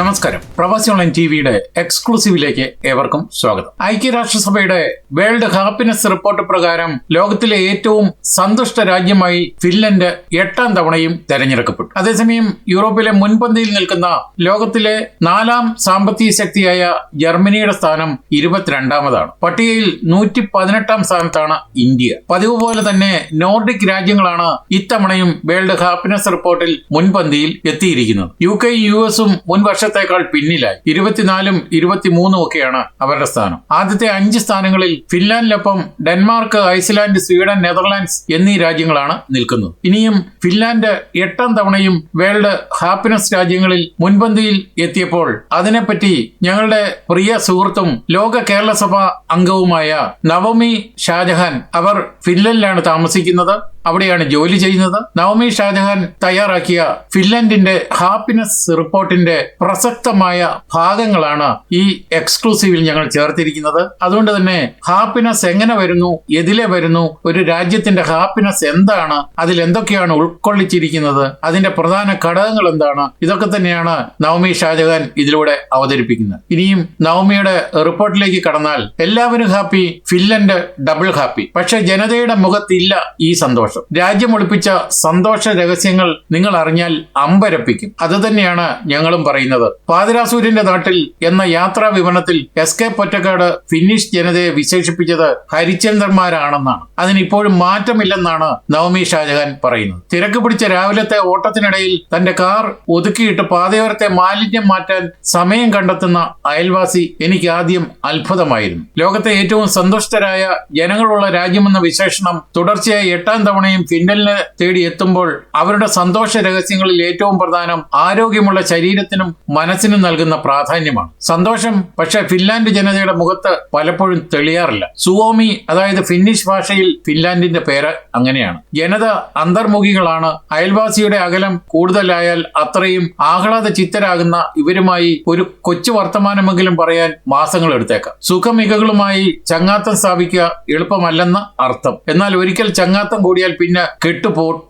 നമസ്കാരം. പ്രവാസി ഓൺലൈൻ ടിവിയുടെ എക്സ്ക്ലൂസീവിലേക്ക് ഏവർക്കും സ്വാഗതം. ഐക്യരാഷ്ട്രസഭയുടെ വേൾഡ് ഹാപ്പിനെസ് റിപ്പോർട്ട് പ്രകാരം ലോകത്തിലെ ഏറ്റവും സന്തുഷ്ട രാജ്യമായി ഫിൻലൻഡ് 8ാം തവണയും തെരഞ്ഞെടുക്കപ്പെട്ടു. അതേസമയം യൂറോപ്പിലെ മുൻപന്തിയിൽ നിൽക്കുന്ന ലോകത്തിലെ 4ാം സാമ്പത്തിക ശക്തിയായ ജർമ്മനിയുടെ സ്ഥാനം 22ാമതാണ്. പട്ടികയിൽ 118ാം സ്ഥാനത്താണ് ഇന്ത്യ. പതിവ് പോലെ തന്നെ നോർഡിക് രാജ്യങ്ങളാണ് ഇത്തവണയും വേൾഡ് ഹാപ്പിനെസ് റിപ്പോർട്ടിൽ മുൻപന്തിയിൽ എത്തിയിരിക്കുന്നത്. UK US മുൻ വർഷത്തേക്കാൾ പിന്നിലായി. 24ഉം 23ഉം ഒക്കെയാണ് അവരുടെ സ്ഥാനം. ആദ്യത്തെ 5 സ്ഥാനങ്ങളിൽ ഫിൻലാൻഡിനൊപ്പം ഡെൻമാർക്ക്, ഐസ്ലാൻഡ്, സ്വീഡൻ, നെതർലാൻഡ്സ് എന്നീ രാജ്യങ്ങളാണ് നിൽക്കുന്നത്. ഇനിയും ഫിൻലാൻഡ് 8ാം തവണയും വേൾഡ് ഹാപ്പിനെസ് രാജ്യങ്ങളിൽ മുൻപന്തിയിൽ എത്തിയപ്പോൾ അതിനെപ്പറ്റി ഞങ്ങളുടെ പ്രിയ സുഹൃത്തും ലോക കേരള സഭ അംഗവുമായ നവമി ഷാജഹാൻ, അവർ ഫിൻലൻഡിലാണ് താമസിക്കുന്നത്, അവിടെയാണ് ജോലി ചെയ്യുന്നത്. നവമി ഷാജഹാൻ തയ്യാറാക്കിയ ഫിൻലൻഡിന്റെ ഹാപ്പിനെസ് റിപ്പോർട്ടിന്റെ പ്രസക്തമായ ഭാഗങ്ങളാണ് ഈ എക്സ്ക്ലൂസീവിൽ ഞങ്ങൾ ചേർത്തിരിക്കുന്നത്. അതുകൊണ്ട് തന്നെ ഹാപ്പിനെസ് എങ്ങനെ വരുന്നു, എതിലെ വരുന്നു, ഒരു രാജ്യത്തിന്റെ ഹാപ്പിനെസ് എന്താണ്, അതിൽ എന്തൊക്കെയാണ് ഉൾക്കൊള്ളിച്ചിരിക്കുന്നത്, അതിന്റെ പ്രധാന ഘടകങ്ങൾ എന്താണ്, ഇതൊക്കെ തന്നെയാണ് നവമി ഷാജഹാൻ ഇതിലൂടെ അവതരിപ്പിക്കുന്നത്. ഇനിയും നവമിയുടെ റിപ്പോർട്ടിലേക്ക് കടന്നാൽ എല്ലാവരും ഹാപ്പി, ഫിൻലൻഡ് ഡബിൾ ഹാപ്പി. പക്ഷെ ജനതയുടെ മുഖത്തില്ല ഈ സന്തോഷം. രാജ്യം ഒളിപ്പിച്ച സന്തോഷ രഹസ്യങ്ങൾ നിങ്ങൾ അറിഞ്ഞാൽ അമ്പരപ്പിക്കും. അത് തന്നെയാണ് ഞങ്ങളും പറയുന്നത്. പാതിരാസൂര്യന്റെ നാട്ടിൽ എന്ന യാത്രാ വിവരണത്തിൽ SK പൊറ്റക്കാട് ഫിന്നിഷ് ജനതയെ വിശേഷിപ്പിച്ചത് ഹരിചന്ദ്രന്മാരാണെന്നാണ്. അതിനിപ്പോഴും മാറ്റമില്ലെന്നാണ് നവമി ഷാജഹാൻ പറയുന്നത്. തിരക്ക് പിടിച്ച രാവിലത്തെ ഓട്ടത്തിനിടയിൽ തന്റെ കാർ ഒതുക്കിയിട്ട് പാതയോരത്തെ മാലിന്യം മാറ്റാൻ സമയം കണ്ടെത്തുന്ന അയൽവാസി എനിക്ക് ആദ്യം അത്ഭുതമായിരുന്നു. ലോകത്തെ ഏറ്റവും സന്തുഷ്ടരായ ജനങ്ങളുള്ള രാജ്യമെന്ന വിശേഷണം തുടർച്ചയായി 8ാം തവണയും ഫിൻലൻഡിനെ തേടി എത്തുമ്പോൾ അവരുടെ സന്തോഷ രഹസ്യങ്ങളിൽ ഏറ്റവും പ്രധാനം ആരോഗ്യമുള്ള ശരീരത്തിനും മനസ്സിനും നൽകുന്ന പ്രാധാന്യമാണ്. സന്തോഷം പക്ഷെ ഫിൻലാൻഡ് ജനതയുടെ മുഖത്ത് പലപ്പോഴും തെളിയാറില്ല. സുവോമി, അതായത് ഫിന്നിഷ് ഭാഷയിൽ ഫിൻലാൻഡിന്റെ പേര് അങ്ങനെയാണ്. ജനത അന്തർമുഖികളാണ്. അയൽവാസിയുടെ അകലം കൂടുതലായാൽ അത്രയും ആഹ്ലാദ ചിത്തരാകുന്ന ഇവരുമായി ഒരു കൊച്ചു വർത്തമാനമെങ്കിലും പറയാൻ മാസങ്ങൾ എടുത്തേക്കാം. സുഖമികകളുമായി ചങ്ങാത്തം സ്ഥാപിക്കുക എളുപ്പമല്ലെന്ന് അർത്ഥം. എന്നാൽ ഒരിക്കൽ ചങ്ങാത്തം കൂടിയാൽ പിന്നെ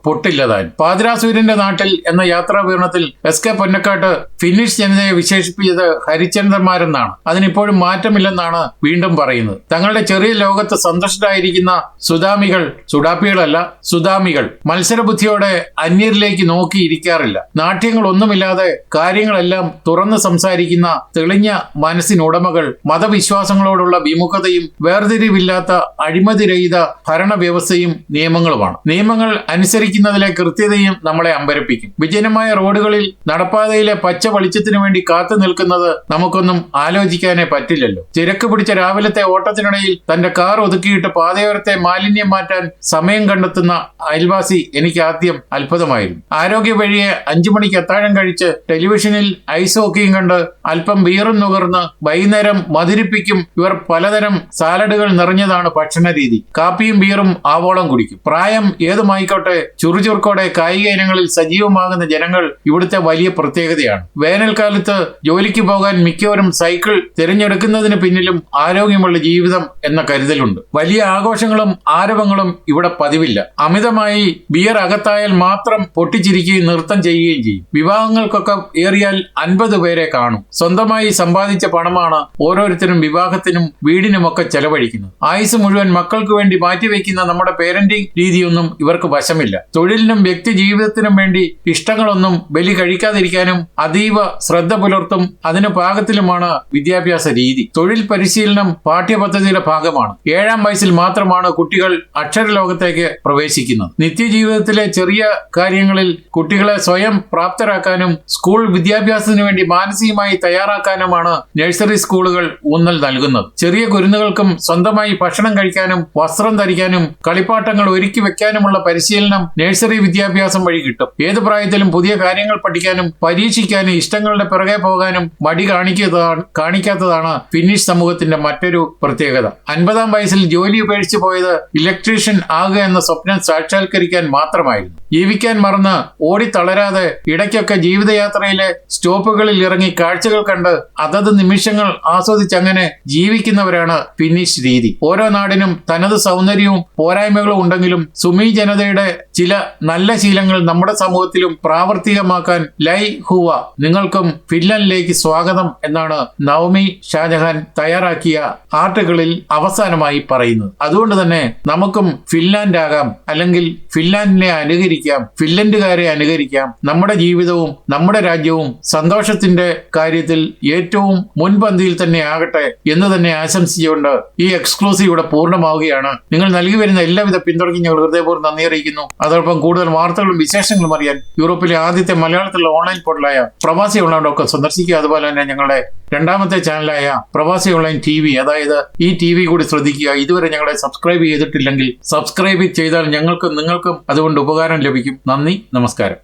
പൊട്ടില്ലതാൻ. പാതിരാസൂര്യന്റെ നാട്ടിൽ എന്ന യാത്രാ വിവരണത്തിൽ SK പൊന്നക്കാട്ട് ഫിന്നിഷ് ജനതയെ വിശേഷിപ്പിച്ചത് ഹരിചന്ദ്രന്മാരെന്നാണ്. അതിനിപ്പോഴും മാറ്റമില്ലെന്നാണ് വീണ്ടും പറയുന്നത്. തങ്ങളുടെ ചെറിയ ലോകത്ത് സന്തുഷ്ടരായിരിക്കുന്ന സുദാമികൾ, സുഡാപ്പികളല്ല സുദാമികൾ, മത്സരബുദ്ധിയോടെ അന്യരിലേക്ക് നോക്കിയിരിക്കാറില്ല. നാട്യങ്ങളൊന്നുമില്ലാതെ കാര്യങ്ങളെല്ലാം തുറന്ന് സംസാരിക്കുന്ന തെളിഞ്ഞ മനസ്സിനുടമകൾ, മതവിശ്വാസങ്ങളോടുള്ള വിമുഖതയും വേർതിരിവില്ലാത്ത അഴിമതിരഹിത ഭരണവ്യവസ്ഥയും നിയമങ്ങളുമാണ്. നിയമങ്ങൾ അനുസരിക്കുന്നതിലെ കൃത്യതയും നമ്മളെ അമ്പരപ്പിക്കും. വിജനമായ റോഡുകളിൽ നടപ്പാതയിലെ പച്ച വെളിച്ചത്തിനു വേണ്ടി കാത്തു നിൽക്കുന്നത് നമുക്കൊന്നും ആലോചിക്കാനേ പറ്റില്ലല്ലോ. തിരക്ക് പിടിച്ച രാവിലത്തെ ഓട്ടത്തിനിടയിൽ തന്റെ കാർ ഒതുക്കിയിട്ട് പാതയോരത്തെ മാലിന്യം മാറ്റാൻ സമയം കണ്ടെത്തുന്ന അയൽവാസി എനിക്ക് ആദ്യം അത്ഭുതമായിരുന്നു. ആരോഗ്യ വഴിയെ 5 മണിക്ക് അത്താഴം കഴിച്ച് ടെലിവിഷനിൽ ഐസ് ഹോക്കിയും കണ്ട് അല്പം ബീറും നുകർന്ന് വൈകുന്നേരം മധുരിപ്പിക്കും ഇവർ. പലതരം സാലഡുകൾ നിറഞ്ഞതാണ് ഭക്ഷണ രീതി. കാപ്പിയും ബീറും ആവോളം കുടിക്കും. പ്രായം ഏതുമായിക്കോട്ടെ ചുറുചുറുക്കോടെ കായിക ഇനങ്ങളിൽ സജീവമാകുന്ന ജനങ്ങൾ ഇവിടുത്തെ വലിയ പ്രത്യേകതയാണ്. വേനൽക്കാലത്ത് ജോലിക്ക് പോകാൻ മിക്കവരും സൈക്കിൾ തിരഞ്ഞെടുക്കുന്നതിന് പിന്നിലും ആരോഗ്യമുള്ള ജീവിതം എന്ന കരുതലുണ്ട്. വലിയ ആഘോഷങ്ങളും ആരവങ്ങളും ഇവിടെ പതിവില്ല. അമിതമായി ബിയർ അകത്തായാൽ മാത്രം പൊട്ടിച്ചിരിക്കുകയും നൃത്തം ചെയ്യുകയും ചെയ്യും. വിവാഹങ്ങൾക്കൊക്കെ ഏറിയാൽ 50 പേരെ കാണും. സ്വന്തമായി സമ്പാദിച്ച പണമാണ് ഓരോരുത്തരും വിവാഹത്തിനും വീടിനുമൊക്കെ ചെലവഴിക്കുന്നത്. ആയുസ് മുഴുവൻ മക്കൾക്ക് വേണ്ടി മാറ്റിവെക്കുന്ന നമ്മുടെ പേരന്റിംഗ് രീതിയൊന്നും ഇവർക്ക് വശമില്ല. തൊഴിലിനും വ്യക്തി ജീവിതത്തിനും വേണ്ടി ഇഷ്ടങ്ങളൊന്നും ബലി കഴിക്കാതിരിക്കാനും അതീവ ശ്രദ്ധ പുലർത്തും. അതിന് പാകത്തിലുമാണ് വിദ്യാഭ്യാസ രീതി. തൊഴിൽ പരിശീലനം പാഠ്യപദ്ധതിയുടെ ഭാഗമാണ്. 7ാം വയസ്സിൽ മാത്രമാണ് കുട്ടികൾ അക്ഷരലോകത്തേക്ക് പ്രവേശിക്കുന്നത്. നിത്യജീവിതത്തിലെ ചെറിയ കാര്യങ്ങളിൽ കുട്ടികളെ സ്വയം പ്രാപ്തരാക്കാനും സ്കൂൾ വിദ്യാഭ്യാസത്തിനു വേണ്ടി മാനസികമായി തയ്യാറാക്കാനുമാണ് നഴ്സറി സ്കൂളുകൾ ഊന്നൽ നൽകുന്നത്. ചെറിയ കുരുന്നുകൾക്കും സ്വന്തമായി ഭക്ഷണം കഴിക്കാനും വസ്ത്രം ധരിക്കാനും കളിപ്പാട്ടങ്ങൾ ഒരുക്കി വെക്കാനുമുള്ള പരിശീലനം നഴ്സറി വിദ്യാഭ്യാസം വഴി കിട്ടും. ഏത് പ്രായത്തിലും പുതിയ കാര്യങ്ങൾ പഠിക്കാനും പരീക്ഷിക്കാനും ഇഷ്ടങ്ങളുടെ പിറകെ പോകാനും മടി കാണിക്കാത്തതാണ് ഫിന്നിഷ് സമൂഹത്തിന്റെ മറ്റൊരു പ്രത്യേകത. 50ാം വയസ്സിൽ ജോലി ഉപേക്ഷിച്ചു പോയത് ഇലക്ട്രീഷ്യൻ ആകുക എന്ന സ്വപ്നം സാക്ഷാത്കരിക്കാൻ മാത്രമായിരുന്നു. ജീവിക്കാൻ മറന്ന് ഓടിത്തളരാതെ ഇടയ്ക്കൊക്കെ ജീവിതയാത്രയിലെ സ്റ്റോപ്പുകളിൽ ഇറങ്ങി കാഴ്ചകൾ കണ്ട് അതത് നിമിഷങ്ങൾ ആസ്വദിച്ചങ്ങനെ ജീവിക്കുന്നവരാണ് ഫിന്നിഷ് രീതി. ഓരോ നാടിനും തനത് സൗന്ദര്യവും പോരായ്മകളും ഉണ്ടെങ്കിലും സുമി ജനതയുടെ ചില നല്ല ശീലങ്ങൾ നമ്മുടെ സമൂഹത്തിലും പ്രാവർത്തികമാക്കാൻ ലൈ ഹുവ നിങ്ങൾക്കും ഫിൻലൻഡിലേക്ക് സ്വാഗതം എന്നാണ് നവമി ഷാജഹാൻ തയ്യാറാക്കിയ ആർട്ടിക്കിളിൽ അവസാനമായി പറയുന്നത്. അതുകൊണ്ട് തന്നെ നമുക്കും ഫിൻലാൻഡ് ആകാം, അല്ലെങ്കിൽ ഫിൻലാൻഡിനെ അനുകരിക്കാം, ഫിൻലൻഡുകാരെ അനുകരിക്കാം. നമ്മുടെ ജീവിതവും നമ്മുടെ രാജ്യവും സന്തോഷത്തിന്റെ കാര്യത്തിൽ ഏറ്റവും മുൻപന്തിയിൽ തന്നെ ആകട്ടെ എന്ന് തന്നെ ആശംസിച്ചുകൊണ്ട് ഈ എക്സ്ക്ലൂസീവ് ഇവിടെ പൂർണ്ണമാവുകയാണ്. നിങ്ങൾ നൽകി വരുന്ന എല്ലാവിധ പിന്തുണയ്ക്കും ഞങ്ങൾ ഹൃദയപൂർവ്വം നന്ദി അറിയിക്കുന്നു. അതോടൊപ്പം കൂടുതൽ വാർത്തകളും വിശേഷങ്ങളും അറിയാൻ യൂറോപ്പിലെ ആദ്യത്തെ മലയാളത്തിലുള്ള ഓൺലൈൻ പോർട്ടലായ പ്രവാസി ഓൺലൈൻ.com സന്ദർശിക്കുക. അതുപോലെ തന്നെ ഞങ്ങളുടെ രണ്ടാമത്തെ ചാനലായ പ്രവാസി ഓൺലൈൻ TV, അതായത് ഈ TV കൂടി ശ്രദ്ധിക്കുക. ഇതുവരെ ഞങ്ങളെ സബ്സ്ക്രൈബ് ചെയ്തിട്ടില്ലെങ്കിൽ സബ്സ്ക്രൈബ് ചെയ്താൽ ഞങ്ങൾക്കും നിങ്ങൾക്കും അതുകൊണ്ട് ഉപകാരം ലഭിക്കും. നന്ദി, നമസ്കാരം.